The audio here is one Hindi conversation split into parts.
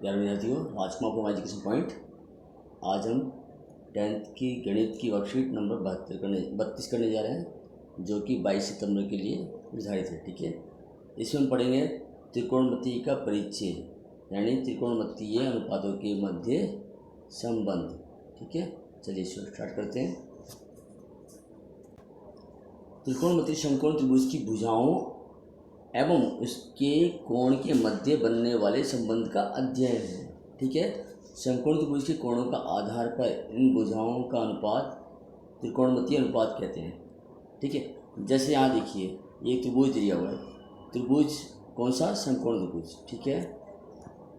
प्यारे विद्यार्थियों, आज का आपको एजुकेशन पॉइंट। आज हम 10th की गणित की वर्कशीट नंबर 32 करने जा रहे हैं, जो कि 22 सितंबर के लिए निर्धारित है। ठीक है, इसमें हम पढ़ेंगे त्रिकोणमिति का परिचय, यानी त्रिकोणमितीय अनुपातों के मध्य संबंध। ठीक है, चलिए स्टार्ट करते हैं। त्रिकोणमिति समकोण त्रिभुज की भुजाओं एवं उसके कोण के मध्य बनने वाले संबंध का अध्ययन है। ठीक है, समकोण त्रिभुज के कोणों का आधार पर इन भुजाओं का अनुपात त्रिकोणमितीय अनुपात कहते हैं। ठीक है, जैसे यहाँ देखिए, ये त्रिभुज दिया हुआ है, त्रिभुज कौन सा? समकोण त्रिभुज। ठीक है,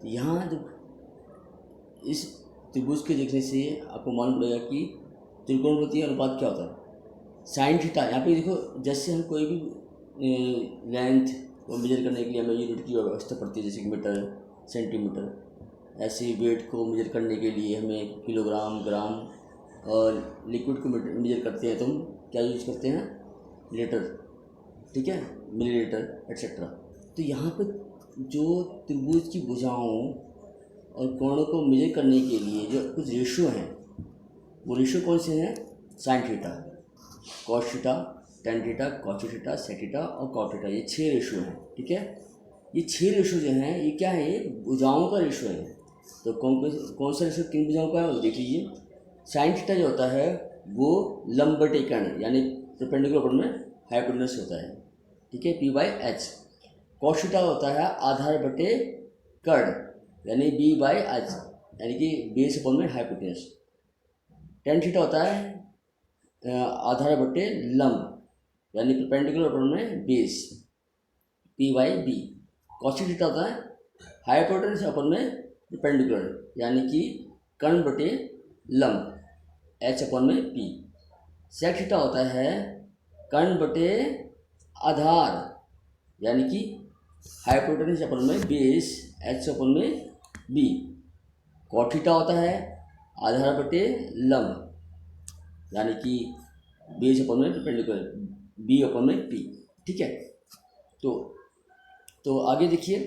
तो यहाँ जब इस त्रिभुज के देखने से आपको मालूम पड़ेगा कि त्रिकोणमितीय अनुपात क्या होता है। साइन थीटा, यहाँ पे देखो, जैसे हम कोई भी लेंथ को मेजर करने के लिए हमें यूनिट की व्यवस्था पड़ती है, जैसे कि मीटर, सेंटीमीटर। ऐसे वेट को मेजर करने के लिए हमें किलोग्राम, ग्राम, और लिक्विड को मेजर करते हैं तो हम क्या यूज करते हैं? लीटर। ठीक है, मिलीलीटर एटसेट्रा। तो यहाँ पे जो त्रिभुज की भुजाओं और कोणों को मेजर करने के लिए जो कुछ रेशियो हैं, वो रेशियो कौन से हैं? Sine theta, cos theta, tan theta, cos theta, sec theta और कॉट थीटा, ये 6 रेशियो हैं। ठीक है, ये 6 रेशियो जो हैं, ये क्या है? ये भुजाओं का रेशियो है। तो कौन सा रेशियो किन भुजाओं का है वो देख लीजिए। साइन थीटा जो होता है वो लंब बटे कर्ण, यानी परपेंडिकुलर कोण में हाइपोटेनस होता है। ठीक है, P/H। कॉस थीटा होता है आधार बटे कर्ण, यानी B/H, यानी कि बेस अपॉन में हाइपोटेनस। टेन थीटा होता है आधार बटे लंब, यानी परपेंडिकुलर अपॉन में बेस, P/B। कॉस थीटा होता है हाइपोटेनस अपॉन में परपेंडिकुलर, यानी कि कर्ण बटे लंब, H अपॉन में P। सेक थीटा होता है कर्ण बटे आधार, यानी कि हाइपोटेनस अपॉन में बेस, H अपॉन में B। कॉट थीटा होता है आधार बटे लंब, यानी कि बेस अपॉन में परपेंडिकुलर, B अपॉन में P। ठीक है, तो आगे देखिए,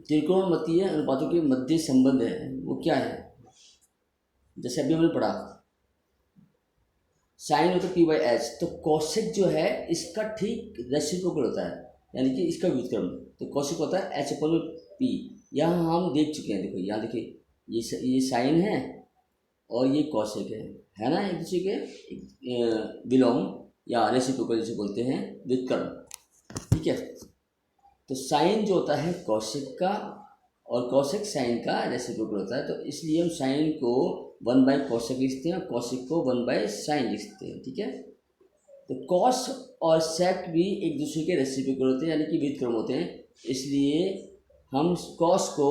त्रिकोणमितीय अनुपातों के मध्य संबंध है वो क्या है? जैसे अभी हमने पढ़ा, साइन होता है P/H, तो कौशिक जो है इसका ठीक रेसिप्रोकल होता है, यानी कि इसका व्युत्क्रम। तो कौशिक होता है H अपॉन में P। यहाँ हम देख चुके हैं, देखो यहाँ देखिए, ये साइन है और ये कौशिक है ना, एक दूसरे के विलोम या रेसिप्रोकल जिसे बोलते हैं, व्युत्क्रम। ठीक है, तो साइन जो होता है कौशिक का और कौशिक साइन का रेसिप्रोकल होता है, तो इसलिए हम साइन को 1/कौशिक लिखते हैं और कौशिक को 1/साइन लिखते हैं। ठीक है, तो कॉस और सेक भी एक दूसरे के रेसिप्रोकल होते हैं, यानी कि व्युत्क्रम होते हैं, इसलिए हम कॉस को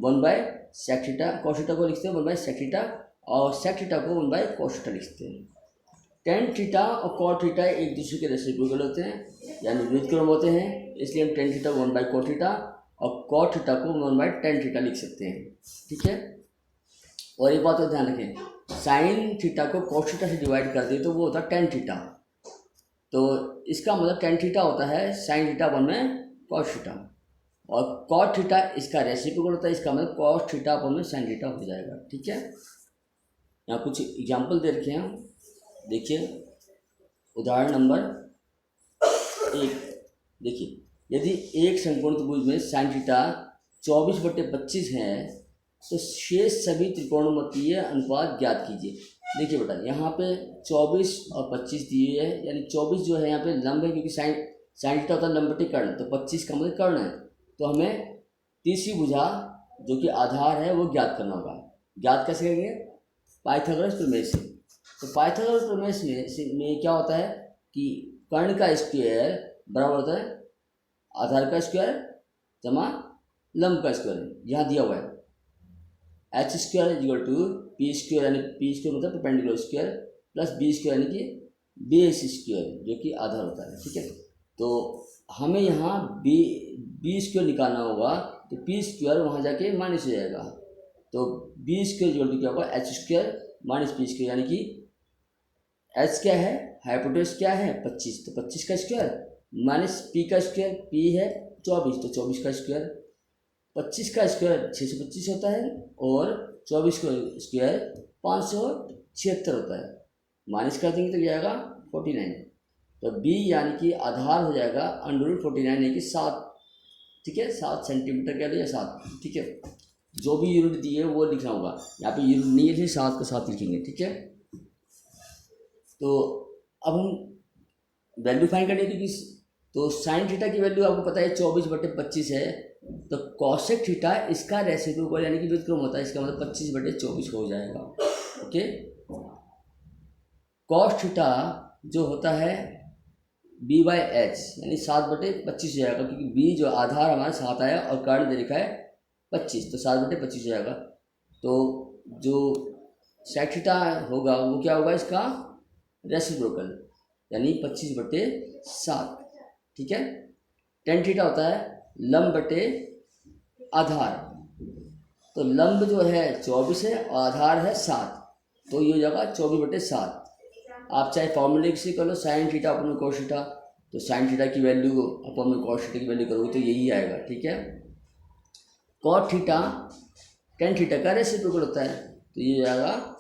1/सेक थीटा, कॉस थीटा को लिखते हैं 1/सेक थीटा, और सेक थीटा को 1/कॉस थीटा लिखते हैं। टेन थीटा और कॉट थीटा एक दूसरे के रेसिप्रोकल होते हैं, यानी व्युत्क्रम होते हैं, इसलिए हम टेन थीटा को 1/कॉट थीटा और कॉट थीटा को 1/टेन थीटा लिख सकते हैं। ठीक है, और एक बात तो ध्यान रखें, साइन थीटा को कॉस थीटा से डिवाइड कर दिए तो वो होता है टेन थीटा, तो इसका मतलब टेन थीटा होता है साइन थीटा 1/कॉस थीटा, और कॉट थीटा इसका रेसिप्रोकल होता है, इसका मतलब कॉस थीटा 1/साइन थीटा हो जाएगा। ठीक है, यहाँ कुछ एग्जाम्पल दे रखे हैं, देखिए। उदाहरण नंबर 1 देखिए, यदि एक समकोण त्रिभुज में साइन थीटा 24/25 है तो शेष सभी त्रिकोणमितीय अनुपात ज्ञात कीजिए। देखिए बेटा, यहाँ पे 24 और 25 दिए हैं, यानी 24 जो है यहाँ पे लंब है, क्योंकि साइन थीटा होता है लंब बटे कर्ण, तो 25 का मतलब कर्ण है। तो हमें तीसरी भुजा जो कि आधार है वो ज्ञात करना होगा। ज्ञात कैसे करेंगे? पाइथागोरस प्रमेय से। तो पाइथागोरस प्रमेय में क्या होता है कि कर्ण का स्क्वायर बराबर होता है आधार का स्क्वायर जमा लंब का स्क्वायर, यहाँ दिया हुआ है H square equal to P square, यानी P स्क्वायर मतलब perpendicular square, plus B square यानी कि बेस स्क्वायर, जो कि आधार होता है। ठीक है, तो हमें यहाँ B स्क्वायर निकालना होगा, तो P स्क्वायर वहाँ जाके माइनस हो जाएगा, तो B स्क्वायर इक्वल टू क्या होगा? H square minus P square, यानी कि H क्या है? हाइपोटेनस क्या है? 25, तो 25 का स्क्वायर माइनस P का स्क्वायर, P है 24, तो 24 का स्क्वायर। 25 का स्क्वायर 625 होता है और 24 का स्क्वायर 576 होता है। माइनस कर देंगे तो क्या आएगा 49। तो बी यानी कि आधार हो जाएगा √49 यानी कि 7, ठीक है, 7 सेंटीमीटर कह लिया 7, ठीक है। जो भी यूनिट दी है वो लिखना होगा, यहाँ पे यूनिट नहीं है 7 का 7 लिखेंगे, ठीक है। तो अब हम वैल्यू फाइंड करेंगे क्योंकि तो साइन थीटा की वैल्यू आपको पता है 24/25 है। तो कॉसेक थीटा इसका रेसिप्रोकल यानी कि व्युत्क्रम होता है, इसका मतलब 25/24 हो जाएगा, ओके। कॉस थीटा जो होता है b/h यानी 7/25 हो जाएगा, क्योंकि b जो आधार हमारा 7 आया और कर्ण दे रखा है 25, तो 7/25 हो जाएगा। तो जो सेक थीटा होगा वो क्या होगा, इसका रेसिप्रोकल यानी 25/7, ठीक है। टेन थीटा होता है लंब बटे आधार, तो लंब जो है 24 है और आधार है 7, तो ये हो जाएगा 24/7। आप चाहे फॉर्मूले से कर लो sine theta upon cos theta, तो साइन थीटा की वैल्यू अपॉन कॉस थीटा की वैल्यू करोगे तो यही आएगा, ठीक है। कॉट थीटा टेन थीटा का रेसिप्रोकल होता है, तो ये जाएगा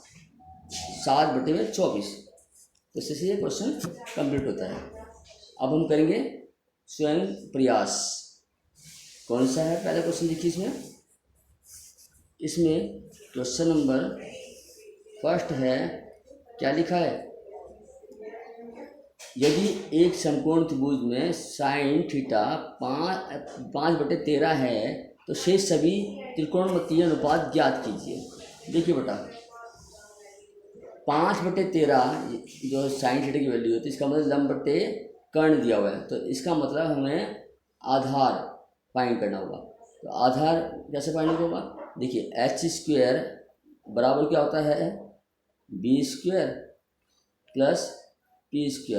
7/24। तो इससे ये क्वेश्चन कंप्लीट होता है। अब हम करेंगे स्वयं प्रयास। कौन सा है पहला क्वेश्चन देखिए, इसमें क्वेश्चन नंबर फर्स्ट है, क्या लिखा है, यदि एक समकोण त्रिभुज में साइन थीटा 5/13 है तो शेष सभी त्रिकोणमितीय अनुपात ज्ञात कीजिए। देखिए बेटा 5/13 जो साइन थीटा की वैल्यू है, तो इसका मतलब लंब बटे कर्ण दिया हुआ है, तो इसका मतलब हमें आधार फाइंड करना होगा। तो आधार कैसे फाइंड होगा, देखिए h² बराबर क्या होता है b² प्लस p²,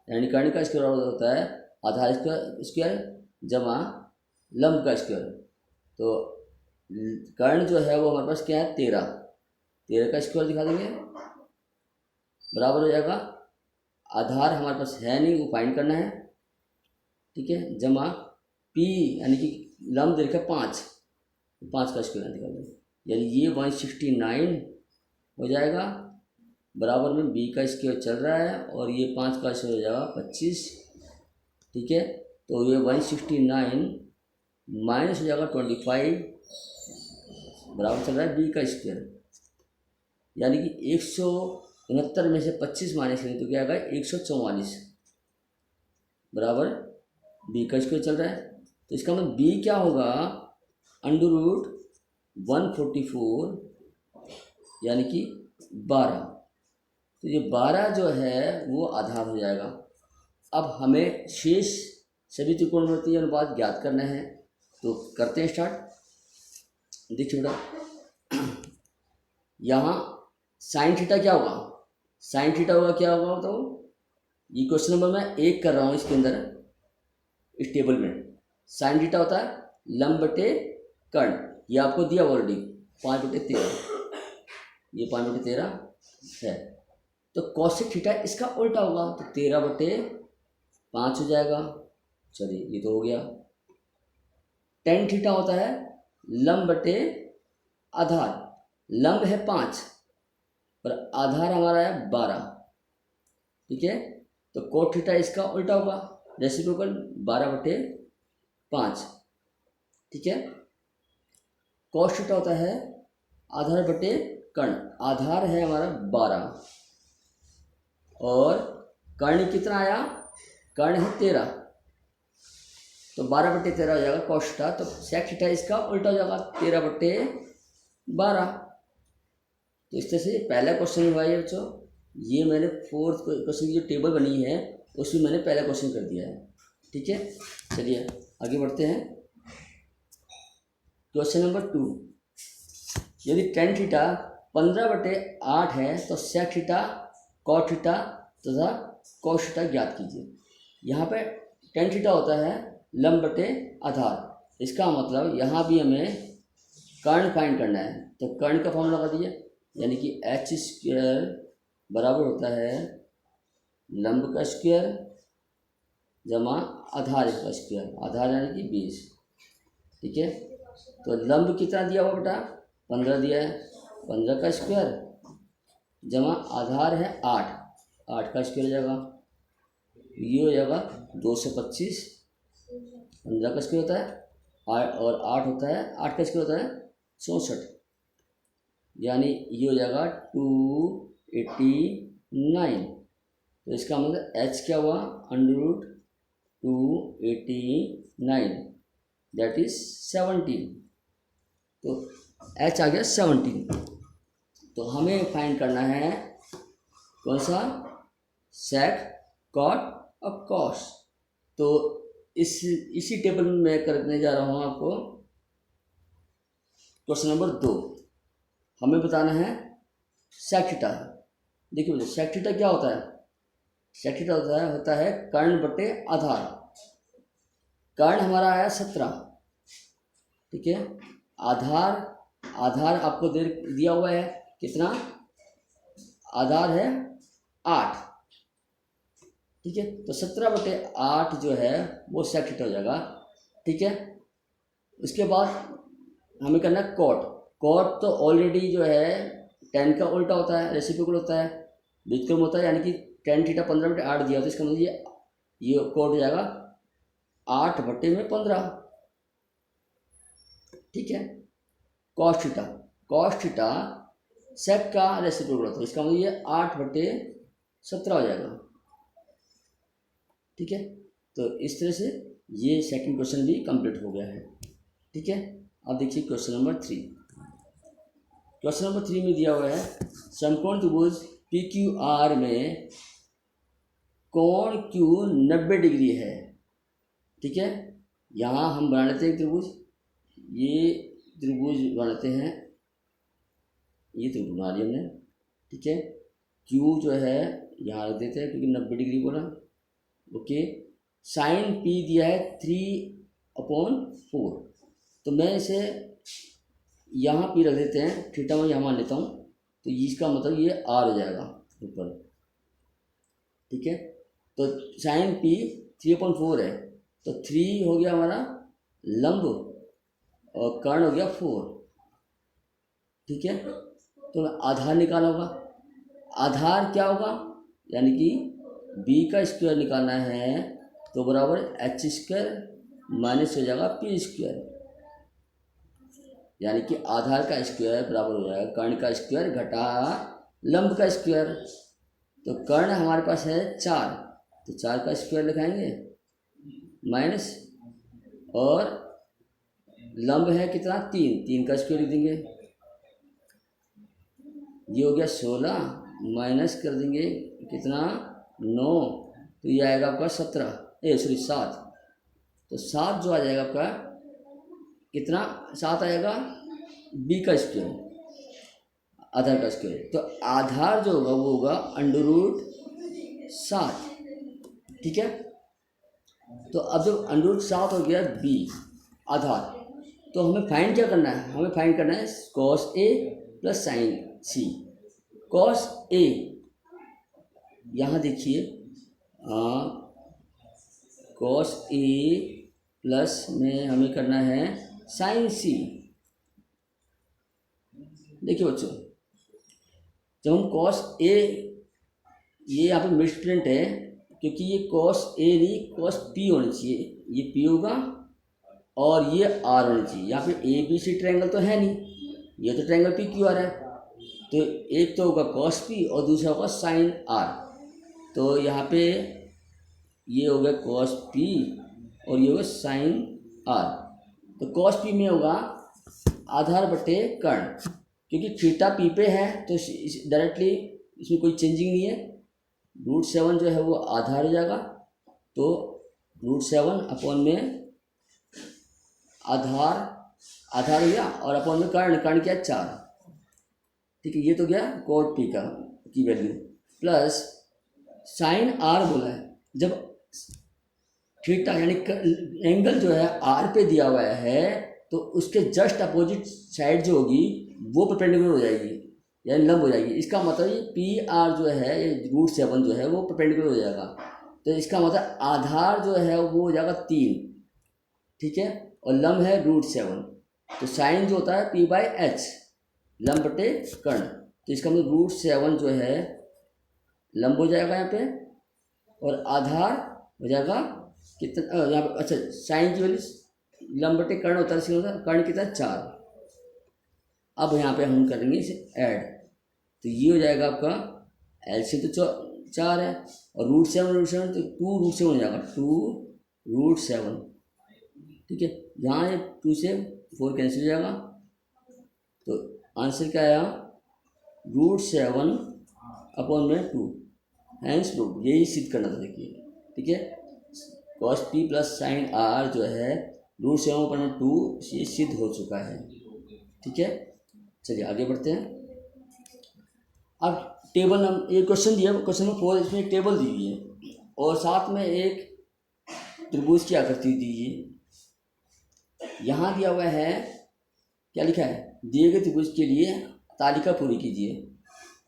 यानी कर्ण का स्क्वायर होता है आधार स्क्वायर जमा लंब का स्क्वायर। तो कर्ण जो है वो हमारे पास क्या है 13 का स्क्वायर दिखा देंगे, बराबर हो जाएगा आधार हमारे पास है नहीं, वो फाइंड करना है, ठीक है, जमा p यानी कि लंब दे रखा 5 का स्क्वायर दिखा देंगे, यानी ये 169 हो जाएगा, बराबर में b का स्क्वायर चल रहा है और ये 5 का स्क्वायर हो जाएगा 25, ठीक है। तो ये 169 माइनस हो जाएगा 25, बराबर चल रहा है b का स्क्वायर, यानी कि 169 में से 25 माइनस करें तो क्या आएगा 144, बराबर b का स्क्वायर चल रहा है। तो इसका मतलब b क्या होगा √144 यानी कि 12, तो ये 12 जो है वो आधार हो जाएगा। अब हमें शेष सभी त्रिकोणमितीय अनुपात ज्ञात करना है, तो करते हैं स्टार्ट। देखिए बेटा यहाँ साइन थीटा क्या होगा, साइन थीटा होगा क्या होगा, तो ये क्वेश्चन नंबर मैं 1 कर रहा हूँ, इसके अंदर इस टेबल में साइन थीटा होता है लंब बटे कर्ण, ये आपको दिया ऑलरेडी 5/13, ये 5/13 है। तो कॉसेक थीटा इसका उल्टा होगा, तो 13/5 हो जाएगा, चलिए ये तो हो गया। टेन थीटा होता है लंब बटे आधार, लंब है 5 और आधार हमारा है 12, ठीक है। तो कोट थीटा इसका उल्टा होगा, रेसिप्रोकल 12/5, ठीक है। कॉस थीटा होता है आधार बटे कर्ण, आधार है हमारा 12 और कर्ण कितना आया, कर्ण है 13, तो 12/13 हो जाएगा कॉस थीटा। तो सेक थीटा इसका उल्टा हो जाएगा 13/12। तो इस तरह से पहला क्वेश्चन हुआ है बच्चों, ये मैंने फोर्थ क्वेश्चन की जो टेबल बनी है उसमें मैंने पहला क्वेश्चन कर दिया है, ठीक है। चलिए आगे बढ़ते हैं। क्वेश्चन नंबर 2, यदि टेन थीटा 15/8 है तो सेक थीटा कॉट थीटा तथा कॉस थीटा ज्ञात कीजिए। यहाँ पे टेन थीटा होता है लंब बटे आधार, इसका मतलब यहाँ भी हमें कर्ण फाइंड करना है, तो कर्ण का फॉर्मूला लगा दिया, यानी कि h² बराबर होता है लंब का स्क्वायर जमा आधार का स्क्वायर, आधार यानी कि 20, ठीक है। तो लंब कितना दिया हुआ बेटा, 15 दिया है, 15 का स्क्वायर जमा आधार है 8, 8 का स्क्वायर हो जाएगा, ये हो जाएगा 225, 15 का स्क्वायर होता है और 8 होता है, 8 का स्क्वायर होता है 64, यानी ये हो जाएगा 289। तो इसका मतलब h क्या हुआ, √289 दैट इज 17। तो h आ गया 17। तो हमें फाइंड करना है कौन सा, सेक, कॉट और कॉस। तो इसी टेबल में मैं करने जा रहा हूँ आपको क्वेश्चन नंबर 2। हमें बताना है सेक थीटा। देखिए मुझे सेक थीटा क्या होता है, सेक थीटा होता है कर्ण बटे आधार। कर्ण हमारा आया 17, ठीक है, आधार आपको दिया हुआ है कितना, आधार है 8, ठीक है। तो 17/8 जो है वो सेक थीटा हो जाएगा, ठीक है। उसके बाद हमें करना है कॉट। कॉट तो ऑलरेडी जो है tan का उल्टा होता है, रेसिप्रोकल होता है, व्युत्क्रम होता है, यानी कि tan थीटा 15/8 दिया, तो इसका मतलब ये कॉट हो जाएगा 8/15, ठीक है। कॉस थीटा सेक का रेसिप्रोकल होता है, इसका मतलब ये 8/17 हो जाएगा, ठीक है। तो इस तरह से ये सेकंड क्वेश्चन भी कंप्लीट हो गया है, ठीक है। अब देखिए क्वेश्चन नंबर 3। क्वेश्चन नंबर 3 में दिया हुआ है समकोण त्रिभुज PQR में कोण Q 90 डिग्री है, ठीक है। यहाँ हम बना लेते हैं त्रिभुज, ये त्रिभुज बनाते हैं, ये त्रिभुज बना लिया हमने, ठीक है। Q जो है यहाँ रख देते हैं क्योंकि 90 डिग्री बोला, ओके। साइन P दिया है 3/4, तो मैं इसे यहाँ P रख देते हैं, थीटा में यहाँ मान लेता हूँ, तो इसका मतलब ये R हो जाएगा ऊपर, ठीक है। तो साइन P 3/4 है, तो 3 हो गया हमारा लंब और कर्ण हो गया 4, ठीक है। तो आधार निकालना होगा, आधार क्या होगा, यानी कि b का स्क्वायर निकालना है, तो बराबर h² माइनस हो जाएगा p², यानी कि आधार का स्क्वायर बराबर हो जाएगा कर्ण का स्क्वायर घटा लंब का स्क्वायर। तो कर्ण हमारे पास है 4, तो 4 का स्क्वायर लिखाएंगे माइनस, और लंब है कितना 3 का स्क्वायर लिख देंगे, ये हो गया 16, माइनस कर देंगे कितना 9, तो ये आएगा आपका 7, तो 7 जो आ जाएगा आपका कितना, 7 आएगा b का स्क्वायर, आधार का स्क्वायर। तो आधार जो होगा वो होगा √7, ठीक है। तो अब जब √7 हो गया b आधार, तो हमें फाइंड क्या करना है, हमें फाइंड करना है cos A plus sin C। cos A यहाँ देखिए, cos A प्लस में हमें करना है sin C। देखिए बच्चों, जब हम cos A, ये यहाँ पे मिसप्रिंट है क्योंकि ये cos A नहीं cos P होनी चाहिए, ये P होगा और ये R होनी चाहिए। यहाँ पे ABC ट्रायंगल तो है नहीं, ये तो ट्रायंगल PQR है, तो एक तो होगा cos P और दूसरा होगा sin R। तो यहाँ पे ये हो गया cos P और ये होगा sin R। तो cos P में होगा आधार बटे कर्ण, क्योंकि थीटा P पे है तो डायरेक्टली इसमें कोई चेंजिंग नहीं है, √7 जो है वो आधार हो जाएगा, तो √7 में आधार हो गया और अपॉन में कर्ण क्या 4, ठीक है। ये तो गया cot P की वैल्यू, प्लस साइन R बोला है, जब थीटा यानी एंगल जो है R पे दिया हुआ है तो उसके जस्ट अपोजिट साइड जो होगी वो परपेंडिकुलर हो जाएगी, यानी लंब हो जाएगी। इसका मतलब ये PR जो है, ये √7 जो है वो परपेंडिकुलर हो जाएगा, तो इसका मतलब आधार जो है वो हो जाएगा 3, ठीक है, और लंब है √7, तो साइन जो होता है P बाई एच लंब बटे कर्ण, तो इसका मतलब √7 जो है लंब हो जाएगा यहाँ पे, और आधार हो जाएगा कितना यहाँ पे, अच्छा साइन की वैल्यू लंब बटे कर्ण होता है, इसका मतलब कर्ण कितना 4। अब यहाँ पे हम करेंगे इसे ऐड, तो ये हो जाएगा आपका एलसीएम तो 4 है, और √7 तो 2√7 हो जाएगा, 2√7। ठीक है, यहाँ ये 2 से 4 कैंसिल हो जाएगा, तो आंसर क्या आया √7/2। हैंस प्रूव, यही सिद्ध करना था। देखिए ठीक है, cos P plus sign R जो है √7/2 ये सिद्ध हो चुका है। ठीक है, चलिए आगे बढ़ते हैं। अब टेबल हम एक क्वेश्चन दिया, क्वेश्चन नंबर 4, इसमें एक टेबल दी हुई है और साथ में एक त्रिभुज की आकृति दी है। यहाँ दिया हुआ है, क्या लिखा है, दिए गए त्रिभुज के लिए तालिका पूरी कीजिए।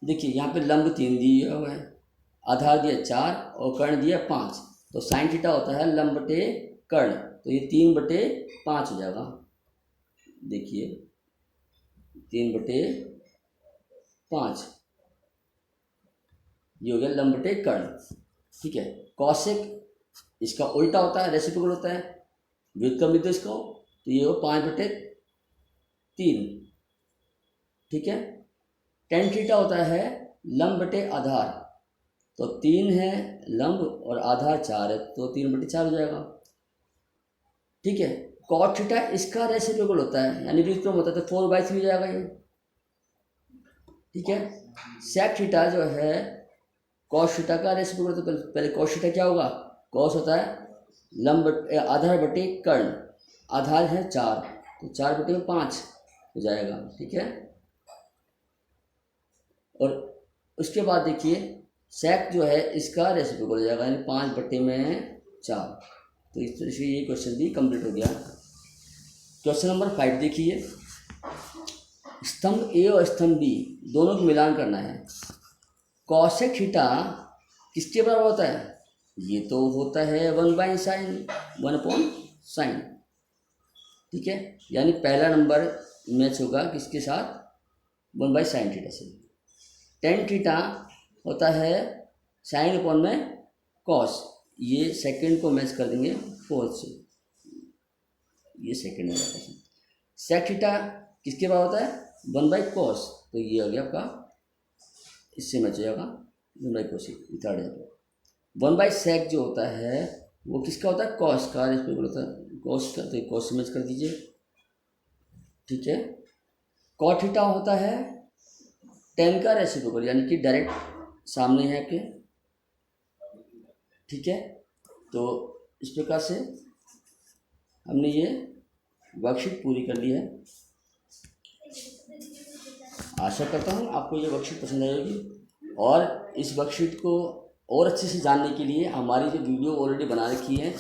देखिए यहाँ पे लंब 3 दिया हुआ है, आधार दिया 4 और कर्ण दिया 5, तो साइन थीटा होता है लंब बटे कर्ण, तो ये 3/5 हो जाएगा। देखिए 3/5 ये हो गया लंब बटे कर्ण। ठीक है, कौशिक इसका उल्टा होता है, रेसिप्रोकल होता है, व्युत्क्रम भी तो इसको, तो ये हो 5/3। ठीक है, टेन थीटा होता है लंब बटे आधार, तो 3 है लंब और आधार 4 है, तो 3/4 हो जाएगा। ठीक है, कॉट थीटा इसका रेसिप्रोकल होता है, यानी व्युत्क्रम होता है, तो 4/3 हो जाएगा ये। ठीक है, सेक थीटा जो है कॉस थीटा का रेसिप्रोकल, तो पहले कॉस थीटा क्या होगा, कॉस होता है लंब आधार बटे कर्ण, आधार है 4, तो 4/5 हो जाएगा। ठीक है, और उसके बाद देखिए सेक जो है इसका रेसिप्रोकल हो जाएगा, यानी 5/4। तो इस तरह से ये क्वेश्चन भी कंप्लीट हो गया। क्वेश्चन नंबर 5 देखिए, स्तंभ ए और स्तंभ बी दोनों को मिलान करना है। कौशिक थीटा किसके बराबर होता है, ये तो होता है 1/sin, 1/sin। ठीक है, यानी पहला नंबर मैच होगा किसके साथ, 1/sin थीटा से। टेन थीटा होता है sin/cos, ये सेकंड को मैच कर देंगे 4 से, ये सेकंड होगा। सेक थीटा किसके बराबर होता है, 1/cos, तो ये हो गया आपका, इससे मैच हो जाएगा 1/cos, थर्ड है। 1/sec जो होता है वो किसका होता है, cos का रेसिप्रोकल होता है, cos का, तो cos से मैच कर दीजिए। ठीक है, cot थीटा होता है tan का रेसिप्रोकल, यानी कि डायरेक्ट सामने है आपके। ठीक है, तो इस प्रकार से हमने ये वर्कशीट पूरी कर ली है। आशा करता हूँ आपको ये वर्कशीट पसंद आएगी, और इस वर्कशीट को और अच्छे से जानने के लिए हमारी जो वीडियो ऑलरेडी बना रखी है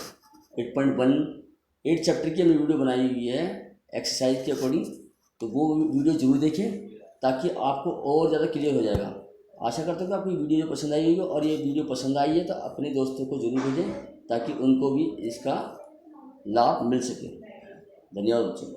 8 चैप्टर की हमने वीडियो बनाई हुई है एक्सरसाइज के अकॉर्डिंग, तो वो वीडियो ज़रूर देखें ताकि आपको और ज़्यादा क्लियर हो जाएगा। आशा करता हूँ कि आपको वीडियो पसंद आई होगी, और ये वीडियो पसंद आई है तो अपने दोस्तों को ज़रूर भेजें ताकि उनको भी इसका लाभ मिल सके। धन्यवाद बच्चों।